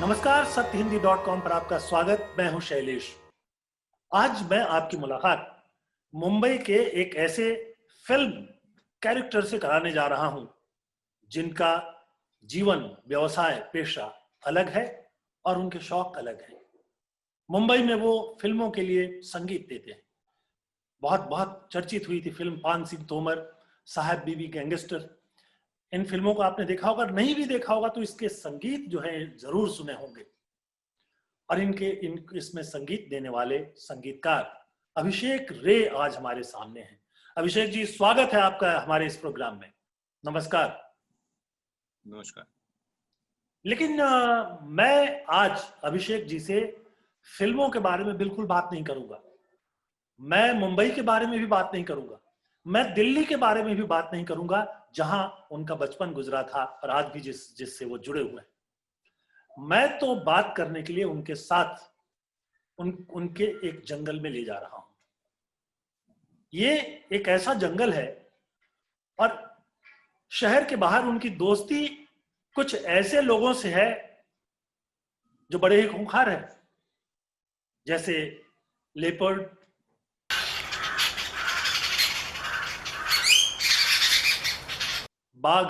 नमस्कार, सत्यहिंदी.com पर आपका स्वागत। मैं हूं शैलेश। आज मैं आपकी मुलाकात मुंबई के एक ऐसे फिल्म कैरेक्टर से कराने जा रहा हूं जिनका जीवन, व्यवसाय, पेशा अलग है और उनके शौक अलग हैं। मुंबई में वो फिल्मों के लिए संगीत देते हैं। बहुत बहुत चर्चित हुई थी फिल्म पान सिंह तोमर, साहब बीबी गैंगस्टर। इन फिल्मों को आपने देखा होगा, नहीं भी देखा होगा तो इसके संगीत जो है जरूर सुने होंगे। और इसमें संगीत देने वाले संगीतकार अभिषेक रे आज हमारे सामने हैं। अभिषेक जी, स्वागत है आपका हमारे इस प्रोग्राम में। नमस्कार। नमस्कार। लेकिन मैं आज अभिषेक जी से फिल्मों के बारे में बिल्कुल बात नहीं करूंगा। मैं मुंबई के बारे में भी बात नहीं करूंगा। मैं दिल्ली के बारे में भी बात नहीं करूंगा, जहां उनका बचपन गुजरा था और आज भी जिससे वो जुड़े हुए हैं। मैं तो बात करने के लिए उनके साथ उनके एक जंगल में ले जा रहा हूं। ये एक ऐसा जंगल है और शहर के बाहर उनकी दोस्ती कुछ ऐसे लोगों से है जो बड़े ही खूंखार हैं, जैसे लेपर्ड, बाघ,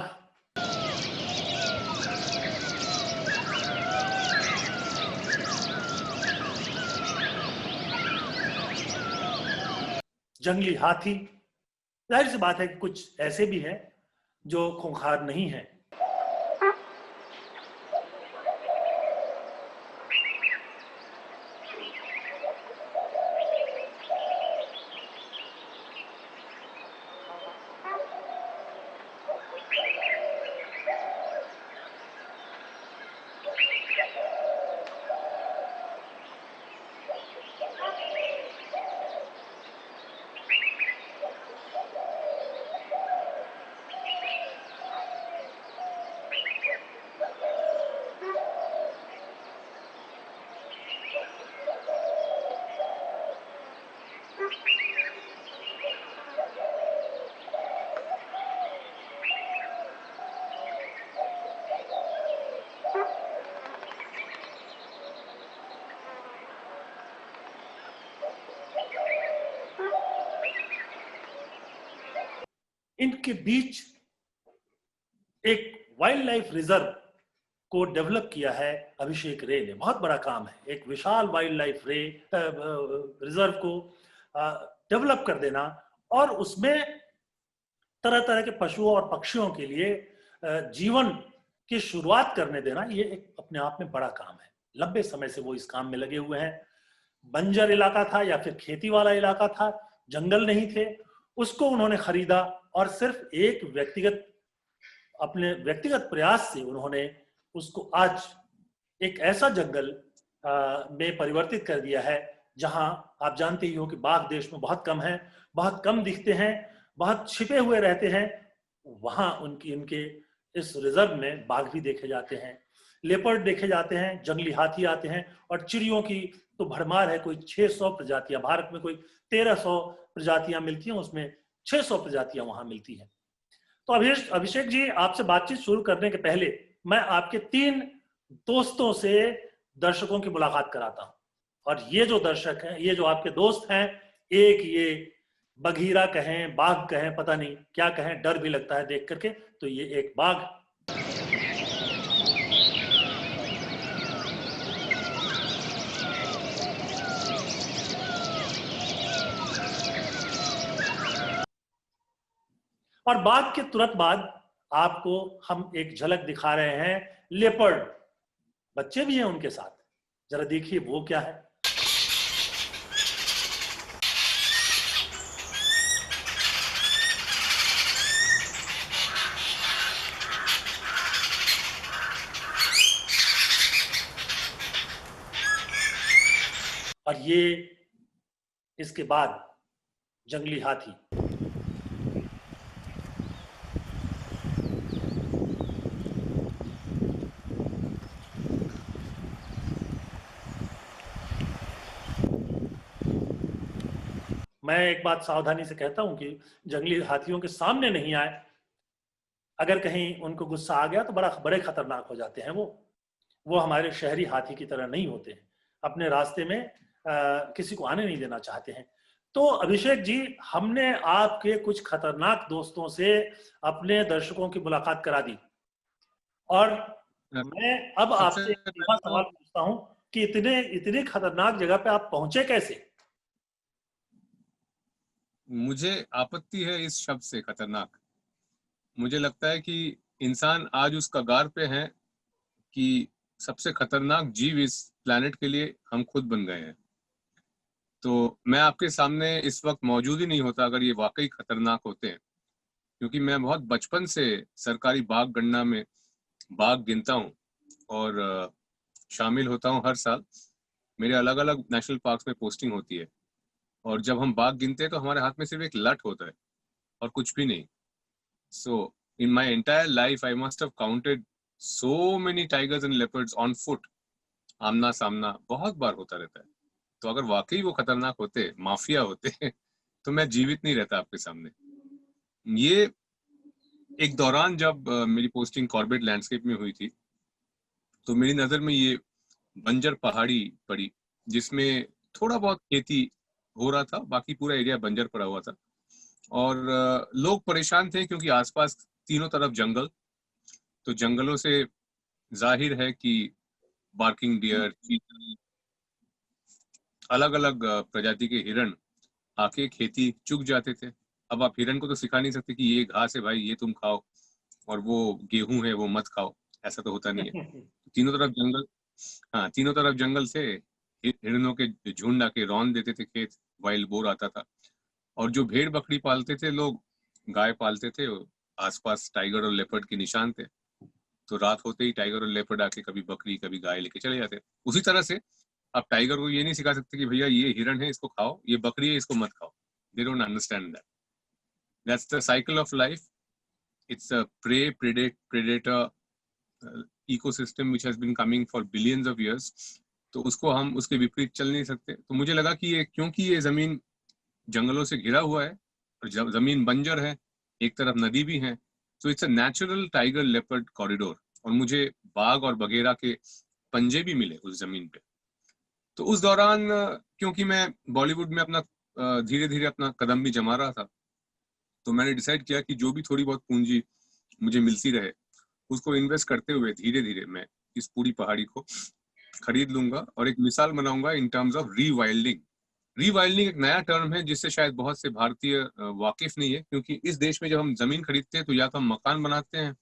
जंगली हाथी। जाहिर सी बात है कि कुछ ऐसे भी हैं जो खूंखार नहीं हैं। इनके बीच एक वाइल्ड लाइफ रिजर्व को डेवलप किया है अभिषेक रे ने। बहुत बड़ा काम है, एक विशाल वाइल्ड लाइफ रिजर्व को डेवलप कर देना और उसमें तरह तरह के पशुओं और पक्षियों के लिए जीवन की शुरुआत करने देना। ये एक अपने आप में बड़ा काम है। लंबे समय से वो इस काम में लगे हुए हैं। बंजर इलाका था या फिर खेती वाला इलाका था, जंगल नहीं थे, उसको उन्होंने खरीदा और सिर्फ एक अपने व्यक्तिगत प्रयास से उन्होंने उसको आज एक ऐसा जंगल में परिवर्तित कर दिया है जहां आप जानते ही हो कि बाघ देश में बहुत कम है, बहुत कम दिखते हैं, बहुत छिपे हुए रहते हैं। वहां इनके इस रिजर्व में बाघ भी देखे जाते हैं, लेपर्ड देखे जाते हैं, जंगली हाथी आते हैं और चिड़ियों की तो भरमार है। कोई 600 प्रजातियां, भारत में कोई 1300 प्रजातियां मिलती हैं, उसमें 600 प्रजातियां वहां मिलती हैं। तो अभिषेक जी, आपसे बातचीत शुरू करने के पहले मैं आपके 3 दोस्तों से दर्शकों की मुलाकात कराता हूं। और ये जो दर्शक हैं, ये जो आपके दोस्त हैं, एक ये बघीरा कहें, बाघ कहें, पता नहीं क्या कहें, डर भी लगता है देख करके। तो ये एक बाघ, और बाघ के तुरंत बाद आपको हम एक झलक दिखा रहे हैं लेपर्ड। बच्चे भी हैं उनके साथ, जरा देखिए वो क्या है। और ये इसके बाद जंगली हाथी। मैं एक बात सावधानी से कहता हूं कि जंगली हाथियों के सामने नहीं आए। अगर कहीं उनको गुस्सा आ गया तो बड़े खतरनाक हो जाते हैं वो। वो हमारे शहरी हाथी की तरह नहीं होते हैं, अपने रास्ते में किसी को आने नहीं देना चाहते हैं। तो अभिषेक जी, हमने आपके कुछ खतरनाक दोस्तों से अपने दर्शकों की मुलाकात करा दी, और मैं अब सबसे आपसे एक पहले सीधा तो सवाल पूछता हूं कि इतने इतनी खतरनाक जगह पे आप पहुंचे कैसे? मुझे आपत्ति है इस शब्द से, खतरनाक। मुझे लगता है कि इंसान आज उस कगार पे है कि सबसे खतरनाक जीव इस प्लेनेट के लिए हम खुद बन गए हैं। तो मैं आपके सामने इस वक्त मौजूद ही नहीं होता अगर ये वाकई खतरनाक होते हैं, क्योंकि मैं बहुत बचपन से सरकारी बाग गणना में बाघ गिनता हूँ और शामिल होता हूँ हर साल। मेरे अलग अलग नेशनल पार्क्स में पोस्टिंग होती है, और जब हम बाघ गिनते हैं तो हमारे हाथ में सिर्फ एक लठ होता है और कुछ भी नहीं। So in my entire life I must have counted so many tigers and leopards on foot. आमना सामना बहुत बार होता रहता है। तो अगर वाकई वो खतरनाक होते, माफिया होते तो मैं जीवित नहीं रहता आपके सामने। ये एक दौरान जब मेरी पोस्टिंग कॉर्बेट लैंडस्केप में हुई थी, तो मेरी नज़र में ये बंजर पहाड़ी पड़ी, जिसमें थोड़ा बहुत खेती हो रहा था, बाकी पूरा एरिया बंजर पड़ा हुआ था। और लोग परेशान थे क्योंकि आसपास तीनों तरफ जंगल, तो जंगलों से जाहिर है कि बार्किंग डियर, चीतल, अलग अलग प्रजाति के हिरण आके खेती चुग जाते थे। अब आप हिरण को तो सिखा नहीं सकते कि ये घास है भाई, ये तुम खाओ, और वो गेहूं है वो मत खाओ, ऐसा तो होता नहीं है। तीनों तरफ जंगल, हाँ तीनों तरफ जंगल से हिरणों के झुंड आके रौंद देते थे खेत, वाइल्ड बोर आता था। और जो भेड़ बकरी पालते थे लोग, गाय पालते थे, आसपास टाइगर और लेपर्ड के निशान थे। तो रात होते ही टाइगर और लेपर्ड आके कभी बकरी कभी गाय लेके चले जाते। उसी तरह से आप टाइगर को ये नहीं सिखा सकते कि भैया ये हिरण है इसको खाओ, ये बकरी है इसको मत खाओ। They don't understand that. That's the cycle of life. It's a prey predator ecosystem which has been coming for billions of years. तो उसको हम उसके विपरीत चल नहीं सकते। तो मुझे लगा कि ये, क्योंकि ये जमीन जंगलों से घिरा हुआ है और जमीन बंजर है, एक तरफ नदी भी है, तो it's a natural tiger leopard corridor. और मुझे बाघ और बगेरा के पंजे भी मिले उस जमीन पे। तो उस दौरान क्योंकि मैं बॉलीवुड में अपना धीरे धीरे अपना कदम भी जमा रहा था, तो मैंने डिसाइड किया कि जो भी थोड़ी बहुत पूंजी मुझे मिलती रहे उसको इन्वेस्ट करते हुए धीरे धीरे मैं इस पूरी पहाड़ी को खरीद लूंगा और एक मिसाल बनाऊंगा in terms of rewilding. Rewilding एक नया टर्म है जिससे शायद बहुत से भारतीय वाकिफ नहीं है, क्योंकि इस देश में जब हम जमीन खरीदते हैं तो या तो हम मकान बनाते हैं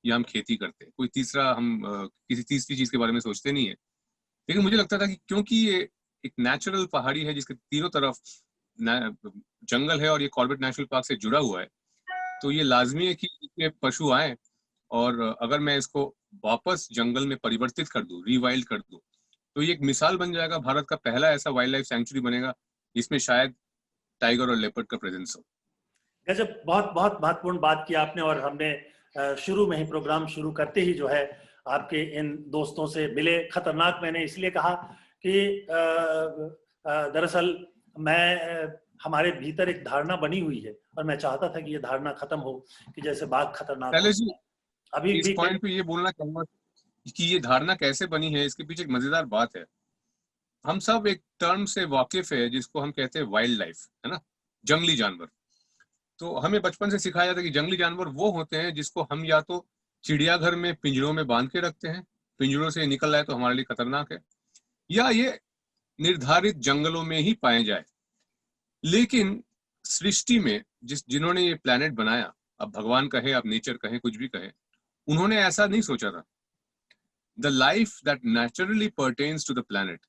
या हम खेती करते हैं, कोई तीसरा हम किसी तीसरी चीज के बारे में सोचते नहीं है। लेकिन मुझे लगता था कि क्योंकि ये एक नेचुरल पहाड़ी है जिसके तीनों तरफ जंगल है और ये कॉर्बेट नेशनल पार्क से जुड़ा हुआ है, तो ये लाजमी है कि इसमें पशु आए। और अगर मैं इसको वापस जंगल में परिवर्तित कर दूं, रीवाइल्ड कर दूं, तो ये एक मिसाल बन जाएगा। भारत का पहला ऐसा वाइल्ड लाइफ सेंचुरी बनेगा जिसमें शायद टाइगर और लेपर्ड का प्रेजेंस हो। गजब, बहुत बहुत महत्वपूर्ण बात की आपने। और हमने शुरू में ही, प्रोग्राम शुरू करते ही जो है आपके इन दोस्तों से मिले। खतरनाक मैंने इसलिए कहा कि दरअसल मैं हमारे भीतर एक धारणा बनी हुई है और मैं चाहता था कि ये धारणा खत्म हो कि जैसे बाघ खतरनाक पहले होता जी, है। अभी इस भी कई, पॉइंट पे ये बोलना चाहूंगा कि ये धारणा कैसे बनी है, इसके पीछे एक मजेदार बात है। हम सब एक टर्म से वाकिफ है जिसको हम कहते हैं वाइल्ड लाइफ, है ना, जंगली जानवर। तो हमें बचपन से सिखाया जाता है कि जंगली जानवर वो होते हैं जिसको हम या तो चिड़ियाघर में पिंजरों में बांध के रखते हैं, पिंजरों से निकल आए तो हमारे लिए खतरनाक है, या ये निर्धारित जंगलों में ही पाए जाए। लेकिन सृष्टि में जिन्होंने ये प्लेनेट बनाया, अब भगवान कहे, अब नेचर कहे, कुछ भी कहे, उन्होंने ऐसा नहीं सोचा था। The life that naturally pertains to the planet,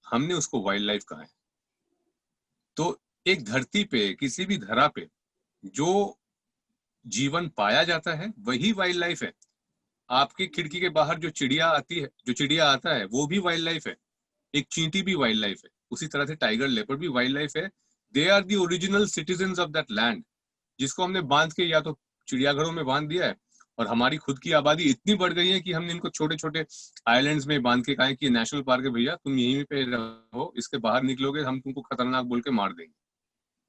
हमने उसको वाइल्ड लाइफ कहा है। तो एक धरती पे, किसी भी धरा पे जो जीवन पाया जाता है वही वाइल्ड लाइफ है। आपकी खिड़की के बाहर जो चिड़िया आती है, जो चिड़िया आता है, वो भी वाइल्ड लाइफ है। एक चींटी भी वाइल्ड लाइफ है। उसी तरह से टाइगर लेपर्ड भी वाइल्ड लाइफ है। They are the original citizens of that land, जिसको हमने बांध के या तो चिड़ियाघरों में बांध दिया है, और हमारी खुद की आबादी इतनी बढ़ गई है कि हमने इनको छोटे छोटे आइलैंड्स में बांध के कहा है कि नेशनल पार्क है भैया, तुम यहीं पे रहो, इसके बाहर निकलोगे हम तुमको खतरनाक बोल के मार देंगे।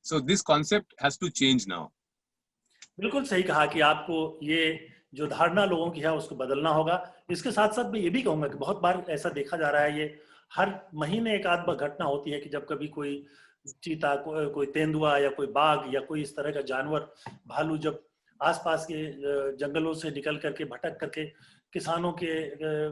So this concept has to change now. बिल्कुल सही कहा कि आपको ये जो धारणा लोगों की है उसको बदलना होगा। इसके साथ साथ मैं ये भी कहूँगा कि बहुत बार ऐसा देखा जा रहा है, ये हर महीने एक आध बार घटना होती है कि जब कभी कोई चीता, कोई तेंदुआ या कोई बाघ या कोई इस तरह का जानवर, भालू जब आसपास के जंगलों से निकल करके भटक करके किसानों के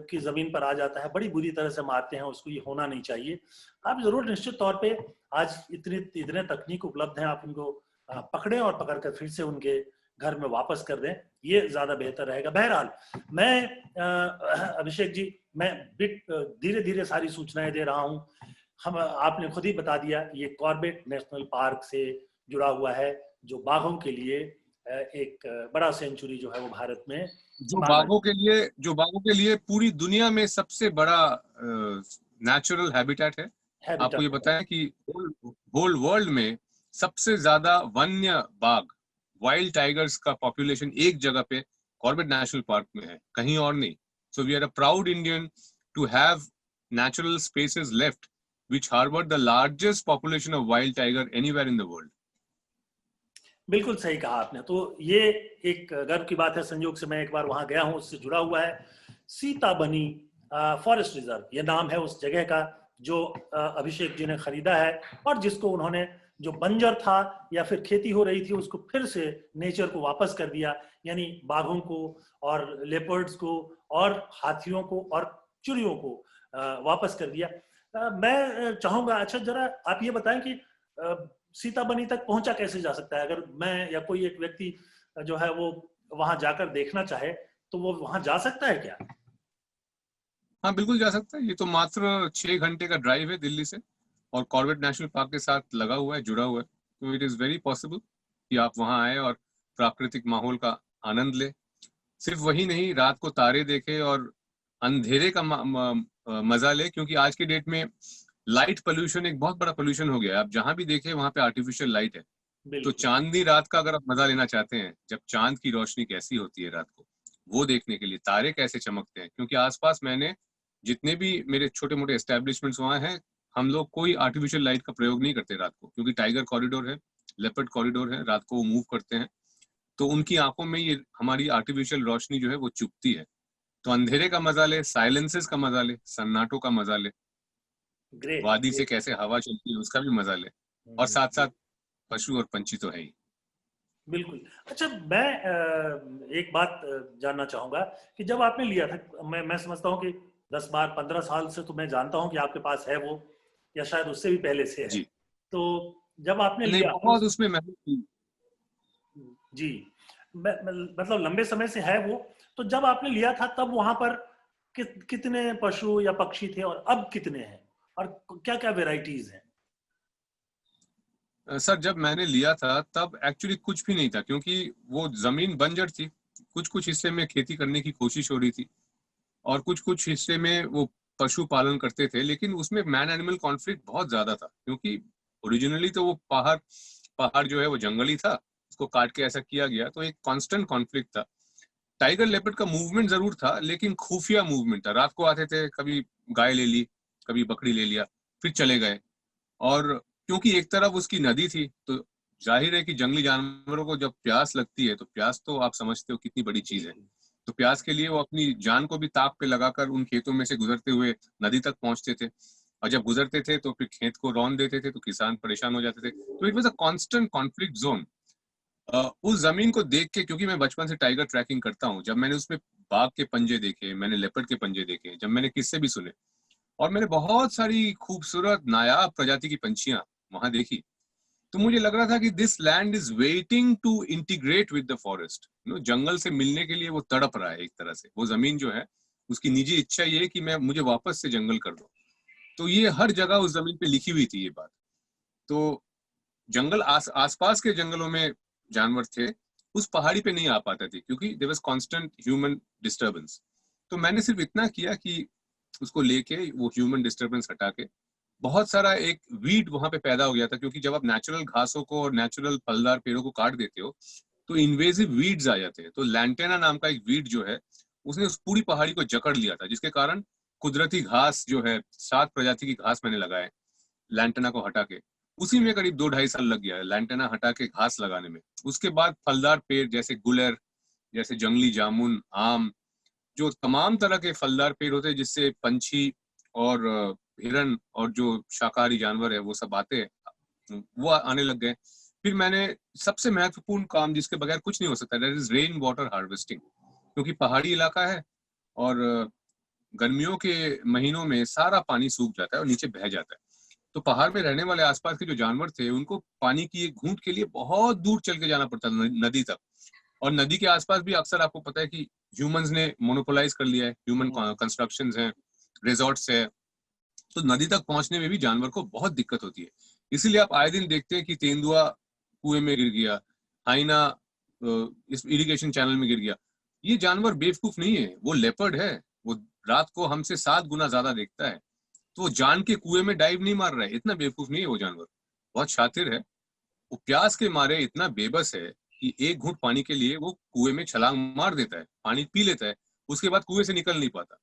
की जमीन पर आ जाता है, बड़ी बुरी तरह से मारते हैं उसको। ये होना नहीं चाहिए। आप जरूर निश्चित तौर पे आज इतने तकनीक उपलब्ध हैं, आप उनको पकड़ें और पकड़ कर फिर से उनके घर में वापस कर दें, ये ज्यादा बेहतर रहेगा। बहरहाल मैं अभिषेक जी, मैं धीरे धीरे सारी सूचनाएं दे रहा हूँ। हम आपने खुद ही बता दिया, ये कॉर्बेट नेशनल पार्क से जुड़ा हुआ है, जो बाघों के लिए एक बड़ा सेंचुरी जो है वो भारत में, जो बाघों के लिए पूरी दुनिया में सबसे बड़ा नेचुरल हैबिटेट है। आपको ये बताया कि होल वर्ल्ड में सबसे ज्यादा वन्य बाघ, वाइल्ड टाइगर्स का पॉपुलेशन एक जगह पे कॉर्बेट नेशनल पार्क में है, कहीं और नहीं। So we are a proud Indian to have natural spaces left which harbor the largest population of wild tiger anywhere in the world. बिल्कुल सही कहा आपने। तो ये एक गर्व की बात है, संयोग से मैं एक बार वहां गया हूं, उससे जुड़ा हुआ है। सीताबनी फॉरेस्ट रिजर्व, ये नाम है उस जगह का जो अभिषेक जी ने खरीदा है, और जिसको उन्होंने, जो बंजर था या फिर खेती हो रही थी, उसको फिर से नेचर को वापस कर दिया। यानी बाघों को और लेपर्ड्स को और हाथियों को और चिड़ियों को वापस कर दिया। मैं चाहूंगा, अच्छा जरा आप ये बताएं कि सीताबनी तक पहुंचा कैसे जा सकता है? अगर मैं या कोई एक व्यक्ति जो है वो वहां जाकर देखना चाहे, तो वो वहां जा सकता है क्या? हाँ, बिल्कुल जा सकता है। ये तो मात्र 6 घंटे का ड्राइव है दिल्ली से, और कॉर्बेट नेशनल पार्क के साथ लगा हुआ है, जुड़ा हुआ है। तो इट इज वेरी पॉसिबल कि आप वहां आए और प्राकृतिक माहौल का आनंद ले। सिर्फ वही नहीं, रात को तारे देखे और अंधेरे का मजा ले, क्योंकि आज की डेट में लाइट पोल्यूशन एक बहुत बड़ा पोल्यूशन हो गया है। आप जहां भी देखें वहां पे आर्टिफिशियल लाइट है। तो चांदनी रात का अगर आप मजा लेना चाहते हैं, जब चांद की रोशनी कैसी होती है रात को, वो देखने के लिए, तारे कैसे चमकते हैं, क्योंकि आसपास मैंने जितने भी मेरे छोटे मोटे एस्टेब्लिशमेंट्स वहां हैं, हम लोग कोई आर्टिफिशियल लाइट का प्रयोग नहीं करते रात को, क्योंकि टाइगर कॉरिडोर है, लेपर्ड कॉरिडोर है, रात को वो मूव करते हैं, तो उनकी आंखों में ये हमारी आर्टिफिशियल रोशनी जो है वो चुभती है। तो अंधेरे का मजा ले, साइलेंसेस का मजा ले, सन्नाटों का मजा ले, वादी से कैसे हवा चलती है उसका भी मजा ले, और साथ साथ पशु और पंछी तो है ही। बिल्कुल। अच्छा, मैं एक बात जानना चाहूंगा कि जब आपने लिया था, मैं समझता हूँ कि 10 बार 15 साल से तो मैं जानता हूँ कि आपके पास है वो, या शायद उससे भी पहले से है। जी। तो जब आपने नहीं, लिया, बहुत उसमें मेहनत की। जी, मतलब लंबे समय से है वो। तो जब आपने लिया था तब वहां पर कितने पशु या पक्षी थे, और अब कितने हैं, और क्या क्या वेराइटीज हैं? सर, जब मैंने लिया था तब एक्चुअली कुछ भी नहीं था, क्योंकि वो जमीन बंजर थी। कुछ कुछ हिस्से में खेती करने की कोशिश हो रही थी, और कुछ कुछ हिस्से में वो पशु पालन करते थे, लेकिन उसमें मैन एनिमल कॉन्फ्लिक्ट बहुत ज्यादा था, क्योंकि ओरिजिनली तो वो पहाड़ जो है वो जंगली था, उसको काट के ऐसा किया गया, तो एक कांस्टेंट कॉन्फ्लिक्ट था। टाइगर लेपर्ड का मूवमेंट जरूर था, लेकिन खुफिया मूवमेंट था। रात को आते थे, कभी गाय ले ली, कभी बकरी ले लिया, फिर चले गए। और क्योंकि एक तरफ उसकी नदी थी, तो जाहिर है कि जंगली जानवरों को जब प्यास लगती है, तो प्यास तो आप समझते हो कितनी बड़ी चीज है, तो प्यास के लिए वो अपनी जान को भी ताक पे लगाकर उन खेतों में से गुजरते हुए नदी तक पहुंचते थे, और जब गुजरते थे तो फिर खेत को रौंद देते थे, तो किसान परेशान हो जाते थे। तो it was a constant conflict zone. उस जमीन को देख के, क्योंकि मैं बचपन से टाइगर ट्रैकिंग करता हूँ, जब मैंने उसमें बाघ के पंजे देखे, मैंने लेपर्ड के पंजे देखे, जब मैंने किस्से भी सुने, और मैंने बहुत सारी खूबसूरत नायाब प्रजाति की पंछियां वहां देखी, तो मुझे लग रहा था कि this land is waiting to integrate with the forest. जंगल से मिलने के लिए वो तड़प रहा है एक तरह से। वो जमीन जो है, उसकी निजी इच्छा ये है कि मैं मुझे वापस से जंगल कर दो। तो ये हर जगह उस जमीन पे लिखी हुई थी ये बात। तो जंगल आसपास के जंगलों में जानवर थे, उस पहाड़ी पे नहीं आ पाते थे, क्योंकि there was constant human disturbance. तो मैंने सिर्फ इतना किया कि उसको लेके वो ह्यूमन डिस्टर्बेंस हटा के, बहुत सारा एक वीड वहां पे पैदा हो गया था, क्योंकि जब आप नेचुरल घासों को और नेचुरल फलदार पेड़ों को काट देते हो, तो इन्वेजिव वीड्स आ जाते हैं। तो लैंटेना नाम का एक वीड जो है, उसने उस पूरी पहाड़ी को जकड़ लिया था, जिसके कारण कुदरती घास जो है, 7 प्रजाति की घास मैंने लगाए लैंटेना को हटा के। उसी में करीब 2 ढाई साल लग गया है लैंटेना हटा के घास लगाने में। उसके बाद फलदार पेड़ जैसे गुलर, जैसे जंगली जामुन, आम, जो तमाम तरह के फलदार पेड़ होते हैं जिससे पंछी और हिरन और जो शाकाहारी जानवर है वो सब आते हैं, वो आने लग गए। फिर मैंने सबसे महत्वपूर्ण काम जिसके बगैर कुछ नहीं हो सकता, that is rain water harvesting, क्योंकि पहाड़ी इलाका है और गर्मियों के महीनों में सारा पानी सूख जाता है और नीचे बह जाता है। तो पहाड़ में रहने वाले आसपास के जो जानवर थे उनको पानी की एक घूंट के लिए बहुत दूर चल के जाना पड़ता था नदी तक। और नदी के आसपास भी अक्सर आपको पता है कि ह्यूमंस ने मोनोपोलाइज कर लिया है, ह्यूमन कंस्ट्रक्शंस हैं, रिजॉर्ट्स है, तो नदी तक पहुंचने में भी जानवर को बहुत दिक्कत होती है। इसीलिए आप आए दिन देखते हैं कि तेंदुआ कुएं में गिर गया, हाइना इस इरिगेशन चैनल में गिर गया। ये जानवर बेवकूफ नहीं है, वो लेपर्ड है, वो रात को हमसे 7 गुना ज्यादा देखता है, तो वो जान के कुएं में डाइव नहीं मार रहा है, इतना बेवकूफ नहीं है वो जानवर, बहुत शातिर है। वो प्यास के मारे इतना बेबस है कि एक घूंट पानी के लिए वो कुएं में छलांग मार देता है, पानी पी लेता है, उसके बाद कुएं से निकल नहीं पाता।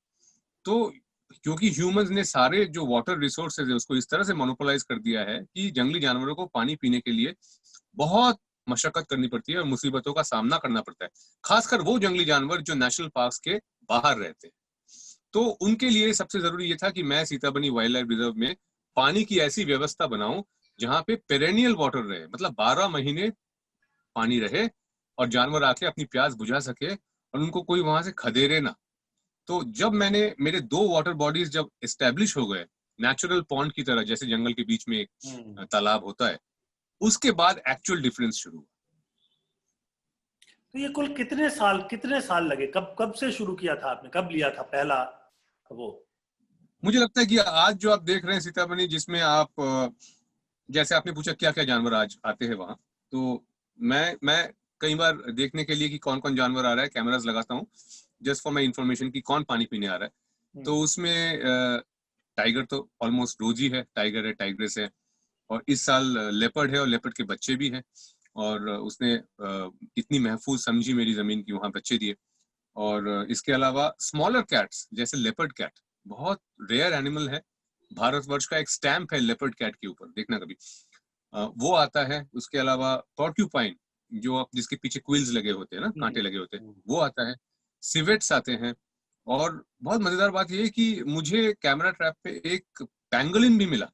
तो क्योंकि ह्यूमंस ने सारे जो वाटर रिसोर्सेज है उसको इस तरह से मोनोपोलाइज कर दिया है कि जंगली जानवरों को पानी पीने के लिए बहुत मशक्कत करनी पड़ती है और मुसीबतों का सामना करना पड़ता है, खासकर वो जंगली जानवर जो नेशनल पार्क्स के बाहर रहते हैं। तो उनके लिए सबसे जरूरी ये था कि मैं सीताबनी वाइल्ड लाइफ रिजर्व में पानी की ऐसी व्यवस्था बनाऊं जहां पे पेरेनियल वाटर रहे, मतलब 12 महीने पानी रहे और जानवर आके अपनी प्यास बुझा सके और उनको कोई वहां से खदेरे ना। तो जब मैंने मेरे 2 वाटर बॉडीज जब एस्टेब्लिश हो गए नेचुरल पॉन्ड की तरह, जैसे जंगल के बीच में एक तालाब होता है, उसके बाद एक्चुअल डिफरेंस शुरू हुआ। तो ये कुल कितने साल लगे, कब से शुरू किया था आपने, कब लिया था पहला वो? मुझे लगता है कि आज जो आप देख रहे हैं सीताबनी, जिसमें आप जैसे आपने पूछा क्या क्या जानवर आज आते हैं वहां, तो मैं कई बार देखने के लिए कि कौन कौन जानवर आ रहा है कैमरास लगाता हूँ जस्ट फॉर माई इन्फॉर्मेशन कि कौन पानी पीने आ रहा है। तो उसमें टाइगर तो ऑलमोस्ट रोज ही है, टाइगर है, टाइग्रेस है, और इस साल लेपर्ड है और लेपर्ड के बच्चे भी हैं, और उसने इतनी महफूज समझी मेरी जमीन की वहां बच्चे दिए। और इसके अलावा स्मॉलर कैट्स जैसे लेपर्ड कैट, बहुत रेयर एनिमल है, भारतवर्ष का एक स्टैंप है लेपर्ड कैट के ऊपर, देखना कभी, वो आता है। उसके अलावा पोर्क्यूपाइन, जो आप जिसके पीछे क्विल्स लगे होते हैं ना, कांटे लगे होते हैं, वो आता है। सिवेट्स आते हैं, और बहुत मजेदार बात यह है कि मुझे कैमरा ट्रैप पे एक पैंगोलिन भी मिला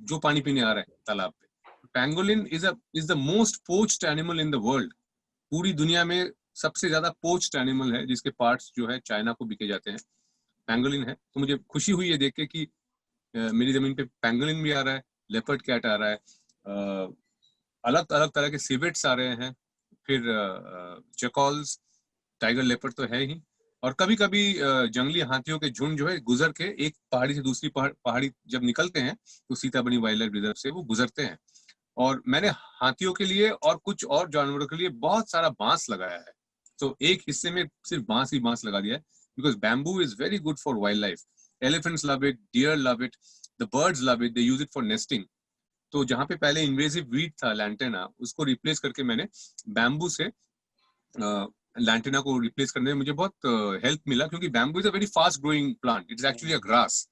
जो पानी पीने आ रहा है तालाब पे। Pangolin is the most poached animal in the world. पूरी दुनिया में सबसे ज्यादा पोच्ड एनिमल है जिसके पार्ट्स जो है चाइना को बिके जाते हैं, पैंगोलिन है। तो मुझे खुशी हुई है देख के कि मेरी जमीन पे पैंगोलिन भी आ रहा है, लेपर्ड कैट आ रहा है, अलग अलग तरह के सिवेट्स आ रहे हैं, फिर चेकॉल्स, टाइगर लेपर्ड तो है ही, और कभी कभी जंगली हाथियों के झुंड जो है गुजर के एक पहाड़ी से दूसरी पहाड़ी जब निकलते हैं तो सीताबनी वाइल्ड लाइफ रिजर्व से वो गुजरते हैं। और मैंने हाथियों के लिए और कुछ और जानवरों के लिए बहुत सारा बांस लगाया है। तो एक हिस्से में सिर्फ बांस ही बांस लगा दिया है, because bamboo is very good for wild life. Elephants love it, deer love it, the birds love it, they use it for nesting. तो जहां पे पहले इन्वेसिव वीड था लैंटेना, उसको रिप्लेस करके मैंने बैम्बू से लैंटेना को रिप्लेस करने में मुझे बहुत हेल्प मिला, क्योंकि bamboo is a very fast growing plant, it is actually a grass.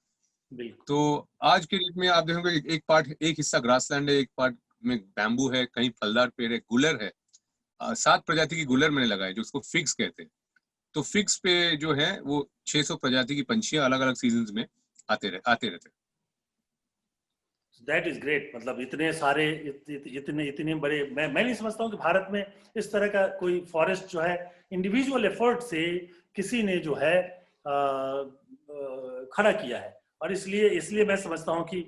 तो आज के डेट में आप देखोगे एक हिस्सा ग्रासलैंड है, एक पार्ट में बैम्बू है, कहीं फलदार पेड़ है, गुलर है, 7 प्रजाति की गुलर मैंने लगाए जो उसको फिग्स कहते हैं। तो फिग्स पे जो है वो 600 प्रजाति की पंछियां अलग अलग सीजन्स में आते रहते। That is great. मतलब इतने सारे इतने बड़े, मैं नहीं समझता हूँ कि भारत में इस तरह का कोई फॉरेस्ट जो है इंडिविजुअल एफर्ट से किसी ने जो है खड़ा किया है। और इसलिए मैं समझता हूँ कि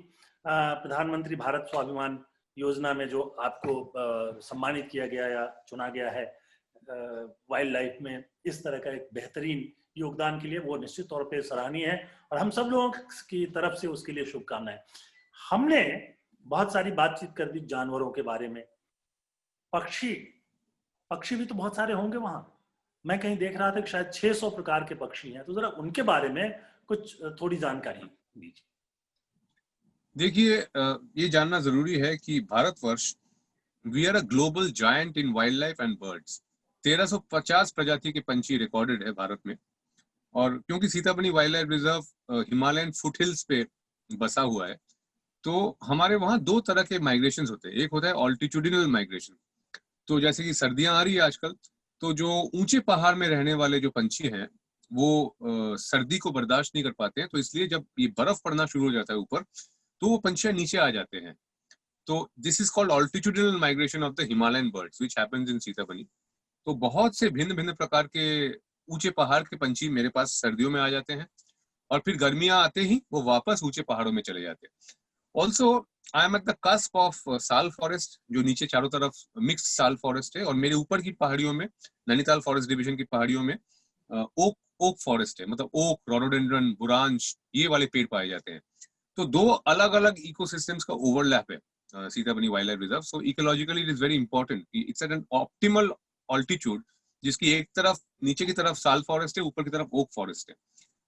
प्रधानमंत्री भारत स्वाभिमान योजना में जो आपको सम्मानित किया गया या चुना गया है वाइल्ड लाइफ में इस तरह का एक बेहतरीन योगदान के लिए, वो निश्चित तौर पे सराहनीय है और हम सब लोगों की तरफ से उसके लिए शुभकामनाएं। हमने बहुत सारी बातचीत कर दी जानवरों के बारे में। पक्षी भी तो बहुत सारे होंगे वहां। मैं कहीं देख रहा था कि शायद 600 प्रकार के पक्षी हैं, तो जरा उनके बारे में कुछ थोड़ी जानकारी दीजिए। देखिए, ये जानना जरूरी है कि Bharatvarsh, we are a global giant in wild life and birds. 1350 प्रजाति के पंछी रिकॉर्डेड है भारत में। और क्योंकि Sitabani wild life reserve Himalayan foothills पे बसा हुआ है, तो हमारे वहाँ 2 तरह के माइग्रेशन होते हैं। एक होता है ऑल्टीट्यूडिनल माइग्रेशन, तो जैसे कि सर्दियां आ रही है आजकल, तो जो ऊंचे पहाड़ में रहने वाले जो पंछी हैं वो सर्दी को बर्दाश्त नहीं कर पाते हैं, तो इसलिए जब ये बर्फ पड़ना शुरू हो जाता है ऊपर, तो वो पंछियां नीचे आ जाते हैं। तो this is called altitudinal migration of the Himalayan birds which happens in Sitabani. तो बहुत से भिन्न भिन्न प्रकार के ऊंचे पहाड़ के पंछी मेरे पास सर्दियों में आ जाते हैं, और फिर गर्मियां आते ही वो वापस ऊंचे पहाड़ों में चले जाते हैं। Also I am at the cusp of साल फॉरेस्ट, जो नीचे चारों तरफ मिक्स्ड साल फॉरेस्ट है, और मेरे ऊपर की पहाड़ियों में, नैनीताल फॉरेस्ट डिवीजन की पहाड़ियों में ओक फॉरेस्ट है, मतलब ओक, रोडोडेंड्रन, बुरांश, ये वाले पेड़ पाए जाते हैं। तो दो अलग अलग इकोसिस्टम्स का ओवरलैप है Sitabani wild life reserve. So ecologically it is very important कि it's at an optimal altitude, जिसकी एक तरफ नीचे की तरफ साल फॉरेस्ट है, ऊपर की तरफ ओक फॉरेस्ट है।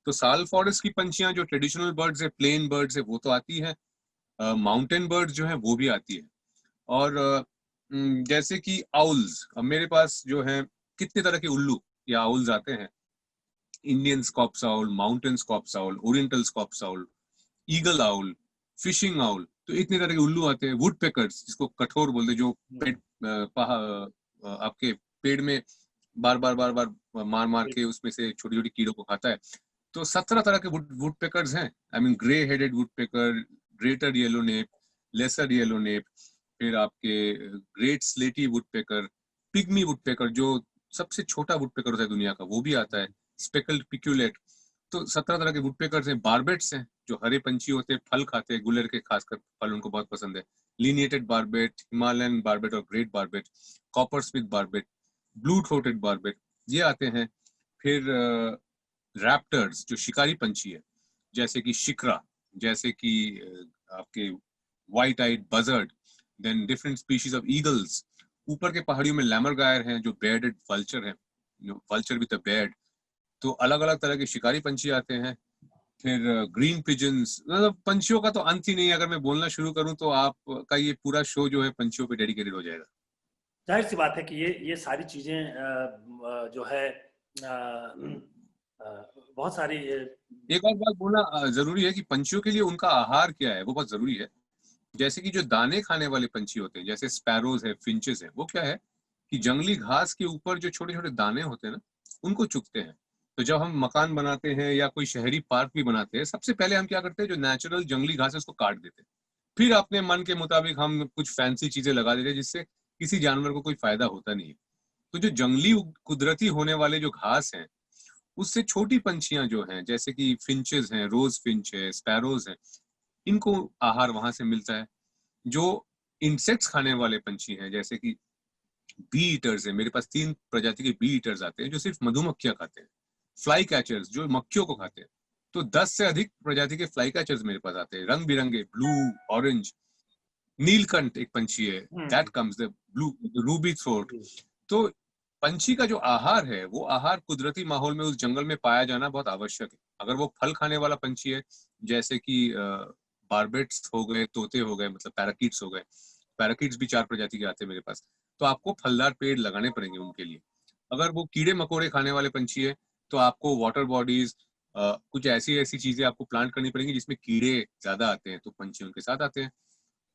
तो साल फॉरेस्ट की पंछियां जो ट्रेडिशनल बर्ड्स है, प्लेन बर्ड्स है, वो तो आती है, माउंटेन बर्ड्स जो है वो भी आती है। और जैसे कि आउल्स, अब मेरे पास जो है कितने तरह के उल्लू या आउल्स आते हैं, Indian scops owl, mountain scops owl, oriental scops owl, eagle owl, fishing owl, तो इतने तरह के उल्लू आते हैं। वुड पेकर्स, जिसको कठोर बोलते, जो आपके पेड़ में बार बार मार मार के उसमें से छोटी छोटी कीड़ों को खाता है। तो 17 तरह के वुड पेकर्स हैं। I mean grey headed woodpecker, greater yellow nape, lesser yellow nape, फिर आपके great slaty woodpecker, pygmy woodpecker जो सबसे छोटा वुड पेकर होता है दुनिया का, वो भी आता है, स्पेकल्ड पिक्यूलेट। तो 17 तरह के वुड पेकर्स हैं। बार्बेट्स हैं, जो हरे पंछी होते हैं, फल खाते हैं, गुलर के खासकर फल उनको बहुत पसंद है। लिनिएटेड बार्बेट, हिमालयन बार्बेट और great barbette, copper Smith barbette, blue throated barbette, ये आते हैं। फिर रैप्टर्स, जो शिकारी पंछी है, जैसे कि शिकरा, जैसे कि आपके white eyed buzzard, then different species of eagles. ऊपर के पहाड़ियों में लैमर गायर हैं, जो बेयर्डेड वल्चर हैं, वल्चर विद अ बेयर्ड। तो अलग अलग तरह के शिकारी पंछी आते हैं। फिर ग्रीन पिजन्स, मतलब पंछियों का तो अंत ही नहीं है। अगर मैं बोलना शुरू करूं तो आपका ये पूरा शो जो है पंछियों पे डेडिकेटेड हो जाएगा। जाहिर सी बात है कि ये सारी चीजें जो है बहुत सारी एक और बात बोलना जरूरी है कि पंछियों के लिए उनका आहार क्या है, वो बहुत जरूरी है। जैसे कि जो दाने खाने वाले पंछी होते हैं, जैसे स्पैरोज है, फिंचेस है, वो क्या है कि जंगली घास के ऊपर जो छोटे छोटे दाने होते हैं ना, उनको चुगते हैं। तो जब हम मकान बनाते हैं या कोई शहरी पार्क भी बनाते हैं, सबसे पहले हम क्या करते हैं, जो नेचुरल जंगली घास है उसको काट देते हैं। फिर अपने मन के मुताबिक हम कुछ फैंसी चीजें लगा देते हैं, जिससे किसी जानवर को कोई फायदा होता नहीं है। तो जो जंगली कुदरती होने वाले जो घास हैं, उससे छोटी पंछियां जो हैं, जैसे कि फिंचेस हैं, रोज फिंच है, स्पैरोज हैं, इनको आहार वहां से मिलता है। जो इंसेक्ट्स खाने वाले पंछी हैं, जैसे कि बी ईटर्स है, मेरे पास 3 प्रजाति के बी ईटर्स आते हैं जो सिर्फ मधुमक्खियां खाते हैं। फ्लाई कैचर्स, जो मक्खियों को खाते हैं, तो 10 से अधिक प्रजाति के फ्लाई कैचर्स मेरे पास आते हैं, रंग बिरंगे, ब्लू, ऑरेंज। नीलकंठ एक पंछी है, that comes the blue Ruby throat. तो पंछी का जो आहार है, वो आहार कुदरती माहौल में उस जंगल में पाया जाना बहुत आवश्यक है। अगर वो फल खाने वाला पंछी है, जैसे कि बार्बेट्स हो गए, तोते हो गए, मतलब पैराकीट्स हो गए, पैराकीट्स भी 4 प्रजाति के आते हैं मेरे पास, तो आपको फलदार पेड़ लगाने पड़ेंगे उनके लिए। अगर वो कीड़े मकोड़े खाने वाले पंछी है, तो आपको वाटर बॉडीज, कुछ ऐसी ऐसी चीजें आपको प्लांट करनी पड़ेंगी जिसमें कीड़े ज्यादा आते हैं, तो पंछी उनके साथ आते हैं।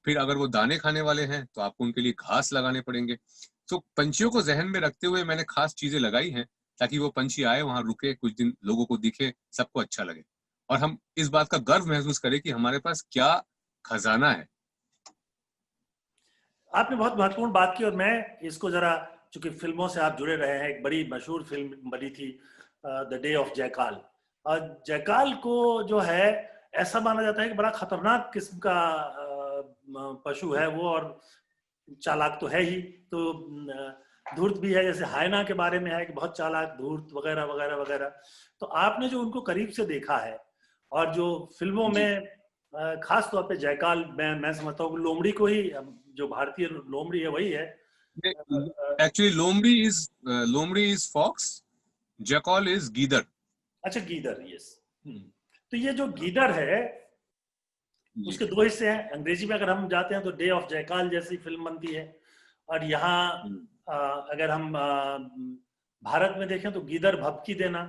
फिर अगर वो दाने खाने वाले हैं, तो आपको उनके लिए घास लगाने पड़ेंगे। तो पंछियों को जहन में रखते हुए मैंने खास चीजें लगाई हैं, ताकि वो पंछी आए, वहां रुके, कुछ दिन लोगों को दिखे, सबको अच्छा लगे, और हम इस बात का गर्व महसूस करें कि हमारे पास क्या खजाना है। आपने बहुत महत्वपूर्ण बात की, और मैं इसको जरा, चूंकि फिल्मों से आप जुड़े रहे हैं, एक बड़ी मशहूर फिल्म बनी थी द डे ऑफ जयकाल। जयकाल को जो है ऐसा माना जाता है कि बड़ा खतरनाक किस्म का पशु है वो, और चालाक तो है ही, तो धूर्त भी है, जैसे हायना के बारे में है कि बहुत चालाक, धूर्त वगैरह वगैरह वगैरह। तो आपने जो उनको करीब से देखा है, और जो फिल्मों में खास तौर पे जयकाल, मैं समझता हूँ कि लोमड़ी को ही, जो भारतीय लोमड़ी है वही है। एक्चुअली लोमड़ी इज फॉक्स, जैकल इज गीदड़। अच्छा, गीदड़, यस। तो ये जो गीदड़ है, उसके 2 हिस्से हैं। अंग्रेजी में अगर हम जाते हैं तो डे ऑफ जयकाल जैसी फिल्म बनती है, और यहाँ अगर हम भारत में देखें तो गीदड़ भभकी देना,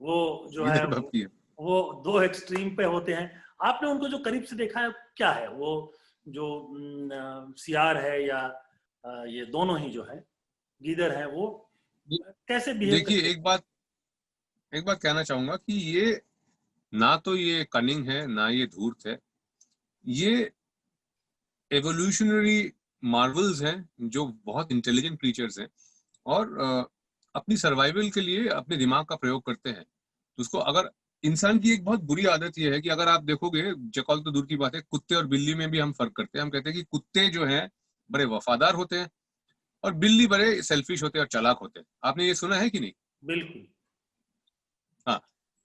वो जो है वो 2 एक्सट्रीम पे होते हैं। आपने उनको जो करीब से देखा है, क्या है वो, जो सियार है या ये दोनों ही जो है गीदड़ है, वो कैसे बिहेव देखिए, करते एक बात कहना चाहूंगा कि ये ना तो ये कनिंग है, ना ये धूर्त है, ये एवोल्यूशनरी मार्वल्स हैं जो बहुत इंटेलिजेंट क्रीचर्स हैं और अपनी सर्वाइवल के लिए अपने दिमाग का प्रयोग करते हैं। तो उसको अगर इंसान की एक बहुत बुरी आदत ये है कि अगर आप देखोगे, जकौल तो दूर की बात है, कुत्ते और बिल्ली में भी हम फर्क करते हैं। हम कहते हैं कि कुत्ते जो हैं बड़े वफादार होते हैं और बिल्ली बड़े सेल्फिश होते हैं और चालाक होते हैं। आपने ये सुना है कि नहीं? बिल्कुल। हाँ।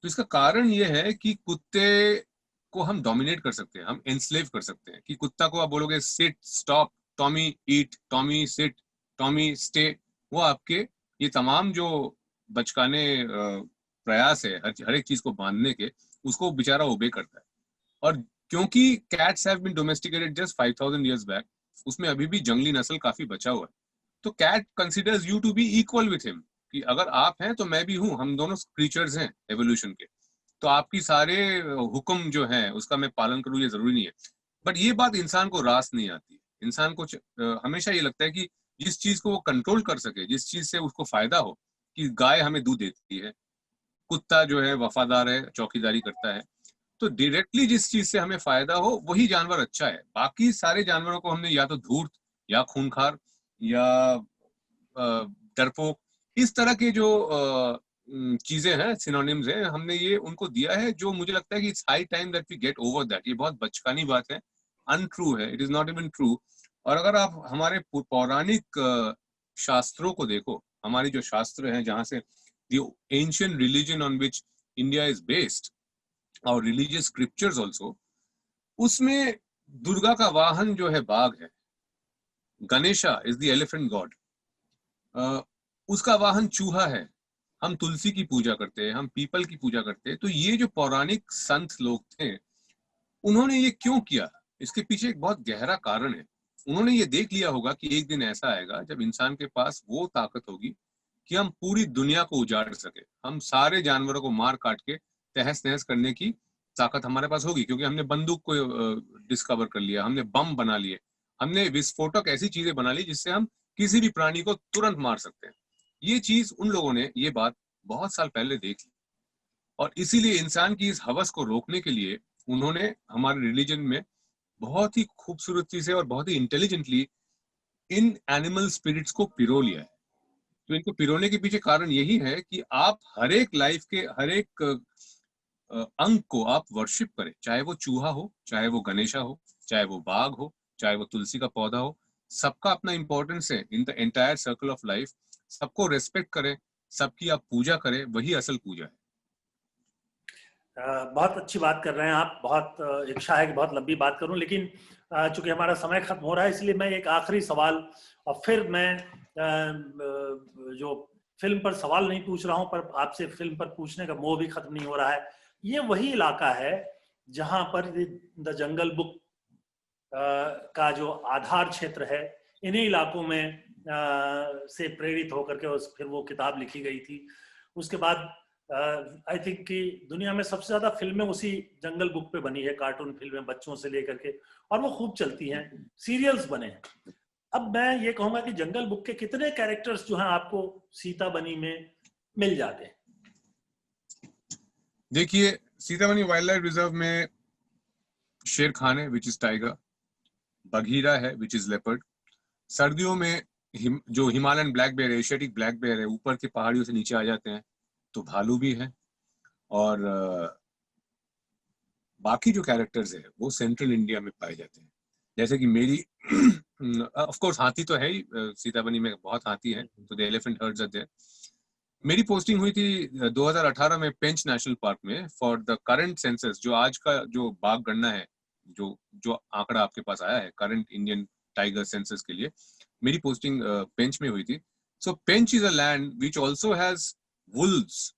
तो इसका कारण ये है कि कुत्ते को हम डोमिनेट कर सकते हैं, हम एनस्लेव कर सकते हैं। कि कुत्ता को आप बोलोगे सिट, स्टॉप, टॉमी ईट, टॉमी सिट, टॉमी स्टे, वो आपके ये तमाम जो बचकाने प्रयास है हर एक चीज को बांधने के, उसको बेचारा ओबे करता है। और क्योंकि cats have been domesticated just 5000 years back, उसमें अभी भी जंगली नस्ल काफी बचा हुआ है। तो cat considers you to be equal with him, कि अगर आप हैं तो मैं भी हूं, हम दोनों क्रीचर्स हैं एवोल्यूशन के। तो आपकी सारे हुक्म जो है उसका मैं पालन करूं ये जरूरी नहीं है। बट ये बात इंसान को रास नहीं आती। इंसान को हमेशा ये लगता है कि जिस चीज को वो कंट्रोल कर सके, जिस चीज से उसको फायदा हो, कि गाय हमें दूध देती है, कुत्ता जो है वफादार है, चौकीदारी करता है, तो डायरेक्टली जिस चीज से हमें फायदा हो वही जानवर अच्छा है। बाकी सारे जानवरों को हमने या तो धूर्त या खूंखार या डरपोक, इस तरह के जो चीजें हैं, सिनोनिम्स हैं, हमने ये उनको दिया है, जो मुझे लगता है कि it's high time that we get over that. ये बहुत बचकानी बात है, अनट्रू है, it is not even true. और अगर आप हमारे पौराणिक शास्त्रों को देखो, हमारी जो शास्त्र हैं जहां से the ancient religion on which India is based और रिलीजियस स्क्रिप्चर्स ऑल्सो, उसमें दुर्गा का वाहन जो है बाघ है, Ganesha is the elephant God, उसका वाहन चूहा है, हम तुलसी की पूजा करते हैं, हम पीपल की पूजा करते हैं। तो ये जो पौराणिक संत लोग थे, उन्होंने ये क्यों किया? इसके पीछे एक बहुत गहरा कारण है। उन्होंने ये देख लिया होगा कि एक दिन ऐसा आएगा जब इंसान के पास वो ताकत होगी कि हम पूरी दुनिया को उजाड़ सके, हम सारे जानवरों को मार काट के तहस नहस करने की ताकत हमारे पास होगी, क्योंकि हमने बंदूक को डिस्कवर कर लिया, हमने बम बना लिए, हमने विस्फोटक ऐसी चीजें बना ली जिससे हम किसी भी प्राणी को तुरंत मार सकते हैं। ये चीज उन लोगों ने ये बात बहुत साल पहले देख ली, और इसीलिए इंसान की इस हवस को रोकने के लिए उन्होंने हमारे रिलीजन में बहुत ही खूबसूरती से और बहुत ही इंटेलिजेंटली इन एनिमल स्पिरिट्स को पिरो लिया है। तो इनको पिरोने के पीछे कारण यही है कि आप हर एक लाइफ के हर एक अंग को आप वर्शिप करें, चाहे वो चूहा हो, चाहे वो गणेशा हो, चाहे वो बाघ हो, चाहे वो तुलसी का पौधा हो। सबका अपना इंपॉर्टेंस है in the entire circle of life. सबको रेस्पेक्ट करें, सबकी आप पूजा करें, वही असल पूजा है। बहुत अच्छी बात कर रहे हैं आप। बहुत इच्छा है कि बहुत लंबी बात करूं, लेकिन चूंकि हमारा समय खत्म हो रहा है, इसलिए मैं एक आखिरी सवाल, और फिर मैं जो फिल्म पर सवाल नहीं पूछ रहा हूं, पर आपसे फिल्म पर पूछने का मोह भी खत्म नहीं हो रहा है। ये वही इलाका है जहां पर द जंगल बुक का जो आधार क्षेत्र है, इन्हीं इलाकों में से प्रेरित होकर के फिर वो किताब लिखी गई थी। उसके बाद आई थिंक कि दुनिया में सबसे ज्यादा फिल्में उसी जंगल बुक पे बनी है, कार्टून फिल्में बच्चों से लेकर के, और वो खूब चलती हैं, सीरियल्स बने हैं। अब मैं ये कहूंगा कि जंगल बुक के कितने कैरेक्टर्स जो हैं आपको सीता बनी में मिल जाते हैं? देखिए, सीतामढ़ी वाइल्ड लाइफ रिजर्व में शेर खान है, विच इज टाइगर, बघीरा है, विच इज लेपर्ड। सर्दियों में जो Himalayan black bear, Asiatic black bear है, ऊपर के पहाड़ियों से नीचे आ जाते हैं, तो भालू भी है। और बाकी जो कैरेक्टर्स है वो सेंट्रल इंडिया में पाए जाते हैं। जैसे कि मेरी ऑफ कोर्स हाथी तो है ही, सीताबनी में बहुत हाथी है, तो the elephant herds are there. मेरी पोस्टिंग हुई थी 2018 में पेंच नेशनल पार्क में फॉर द करंट सेंसस। जो आज का जो बाघ गणना है, जो जो आंकड़ा आपके पास आया है करंट इंडियन टाइगर सेंसस के लिए, मेरी पोस्टिंग पेंच में हुई थी। सो Pench is a land which also has wolves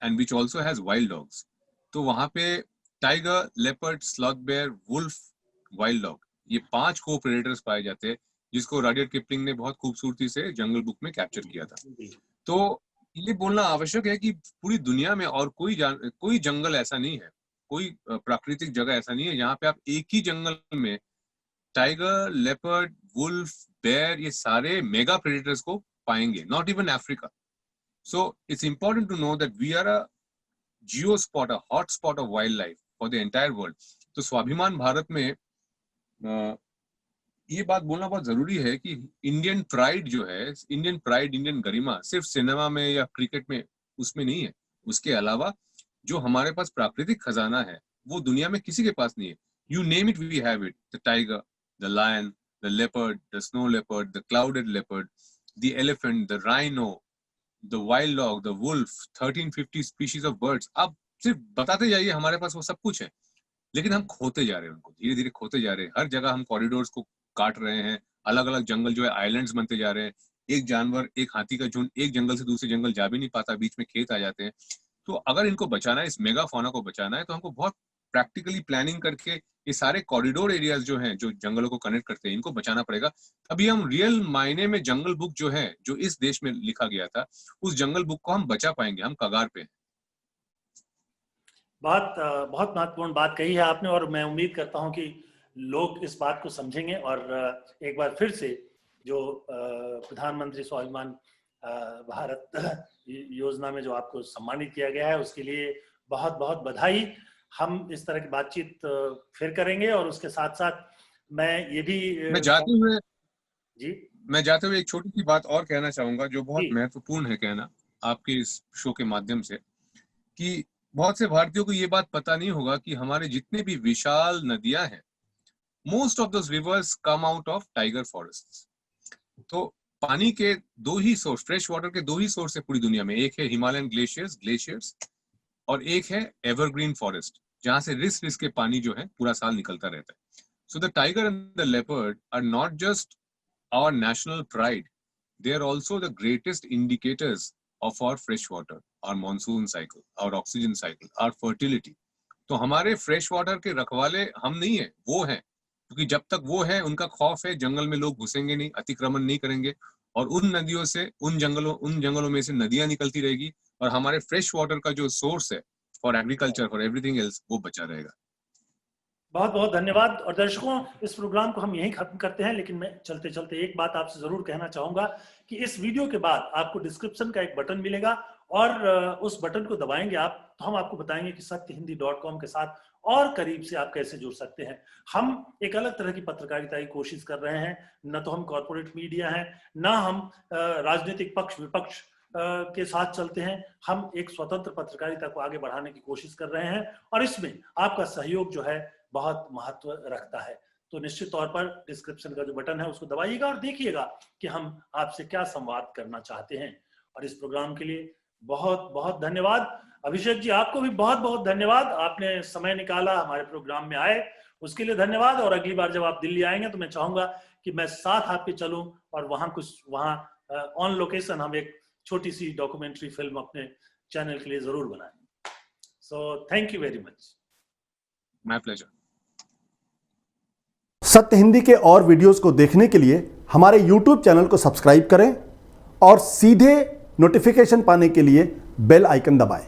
and which also has wild dogs. तो वहां पे tiger, leopard, sloth bear, wolf, wild dog, ये 5 को प्रेडेटर्स पाए जाते हैं, जिसको रडियर्ड किपलिंग ने बहुत खूबसूरती से जंगल बुक में कैप्चर किया था। तो ये बोलना आवश्यक है कि पूरी दुनिया में और कोई जंगल ऐसा नहीं है, कोई प्राकृतिक जगह ऐसा नहीं है जहां पे आप एक ही जंगल में टाइगर, लेपर्ड, वुल्फ, बेयर, ये सारे मेगा प्रेडेटर्स को पाएंगे, not even Africa. So it's important to know that we are a geo spot, a hot spot of wild life for the entire world. तो स्वाभिमान भारत में ये बात बोलना बहुत जरूरी है कि इंडियन प्राइड जो है, इंडियन प्राइड, इंडियन गरिमा सिर्फ सिनेमा में या क्रिकेट में उसमें नहीं है. उसके अलावा जो हमारे पास प्राकृतिक खजाना है वो दुनिया में किसी के पास नहीं है. You name it, we have it. The tiger, the lion, the leopard, the snow leopard, the clouded leopard, the elephant, the rhino, the wild dog, the wolf, 1350 species of birds. आप सिर्फ बताते जाइए, हमारे पास वो सब कुछ है. लेकिन हम खोते जा रहे हैं उनको, धीरे धीरे खोते जा रहे हैं. हर जगह हम कॉरिडोर्स को काट रहे हैं. अलग अलग जंगल जो है आइलैंड्स बनते जा रहे हैं. एक जानवर, एक हाथी का झुंड एक जंगल से दूसरे जंगल जा भी नहीं पाता, बीच में खेत आ जाते हैं. तो अगर इनको बचाना है, इस मेगा फौना को बचाना है, तो हमको बहुत प्रैक्टिकली प्लानिंग करके ये सारे कॉरिडोर एरियाज जो हैं, जो जंगलों को कनेक्ट करते हैं, इनको बचाना पड़ेगा. तभी हम रियल मायने में जंगल बुक जो है, जो इस देश में लिखा गया था, उस जंगल बुक को हम बचा पाएंगे. हम कगार पे हैं. बहुत महत्वपूर्ण बात कही है आपने, और मैं उम्मीद करता हूं कि लोग इस बात को समझेंगे. और एक बार फिर से जो प्रधानमंत्री स्वाभिमान भारत योजना में जो आपको सम्मानित किया गया है, उसके लिए बहुत बहुत बधाई. हम इस तरह की बातचीत फिर करेंगे. और उसके साथ साथ मैं ये भी मैं जाते हुए एक छोटी सी बात और कहना चाहूंगा, जो बहुत महत्वपूर्ण है कहना आपके इस शो के माध्यम से, कि बहुत से भारतीयों को ये बात पता नहीं होगा कि हमारे जितने भी विशाल नदियां हैं, most of those reverse come out of tiger forest. तो पानी के दो ही सोर्स, फ्रेश वाटर के दो ही सोर्स है पूरी दुनिया में. एक है हिमालयन ग्लेशियर्स, और एक है एवरग्रीन फॉरेस्ट, जहां से रिस के पानी जो है पूरा साल निकलता रहता है. So the tiger and the leopard are not just our national pride, they are also the greatest indicators of our fresh water, our monsoon cycle, our oxygen cycle, our fertility. तो हमारे फ्रेश वाटर के रखवाले हम नहीं है, वो हैं. क्योंकि जब तक वो है, उनका खौफ है, जंगल में लोग घुसेंगे नहीं, अतिक्रमण नहीं करेंगे, और उन नदियों से, उन जंगलों में से नदियां निकलती रहेगी, और हमारे फ्रेश वाटर का जो सोर्स है for agriculture, for everything else, वो बचा रहेगा. बहुत बहुत धन्यवाद. और दर्शकों, इस प्रोग्राम को हम यहीं खत्म करते हैं, लेकिन मैं चलते चलते एक बात आपसे जरूर कहना चाहूंगा कि इस वीडियो के बाद आपको डिस्क्रिप्शन का एक बटन मिलेगा, और उस बटन को दबाएंगे आप, तो हम आपको बताएंगे कि satyhindi.com के साथ और करीब से आप कैसे जुड़ सकते हैं. हम एक अलग तरह की पत्रकारिता की कोशिश कर रहे हैं. न तो हम कॉर्पोरेट मीडिया हैं, न हम राजनीतिक पक्ष विपक्ष के साथ चलते हैं. हम एक स्वतंत्र पत्रकारिता को आगे बढ़ाने की कोशिश कर रहे हैं, और इसमें आपका सहयोग जो है बहुत महत्व रखता है. तो निश्चित तौर पर डिस्क्रिप्शन का जो बटन है उसको दबाइएगा और देखिएगा कि हम आपसे क्या संवाद करना चाहते हैं. और इस प्रोग्राम के लिए बहुत बहुत धन्यवाद. अभिषेक जी, आपको भी बहुत बहुत धन्यवाद. आपने समय निकाला हमारे प्रोग्राम में आए, उसके लिए धन्यवाद. और अगली बार जब आप दिल्ली आएंगे तो मैं चाहूंगा कि मैं साथ आपके चलूं, और वहां ऑन लोकेशन हम एक छोटी सी डॉक्यूमेंट्री फिल्म अपने चैनल के लिए जरूर बनाएं. So thank you very much. My pleasure. सत्य हिंदी के और वीडियोस को देखने के लिए हमारे YouTube चैनल को सब्सक्राइब करें और सीधे नोटिफिकेशन पाने के लिए बेल आइकन दबाएं.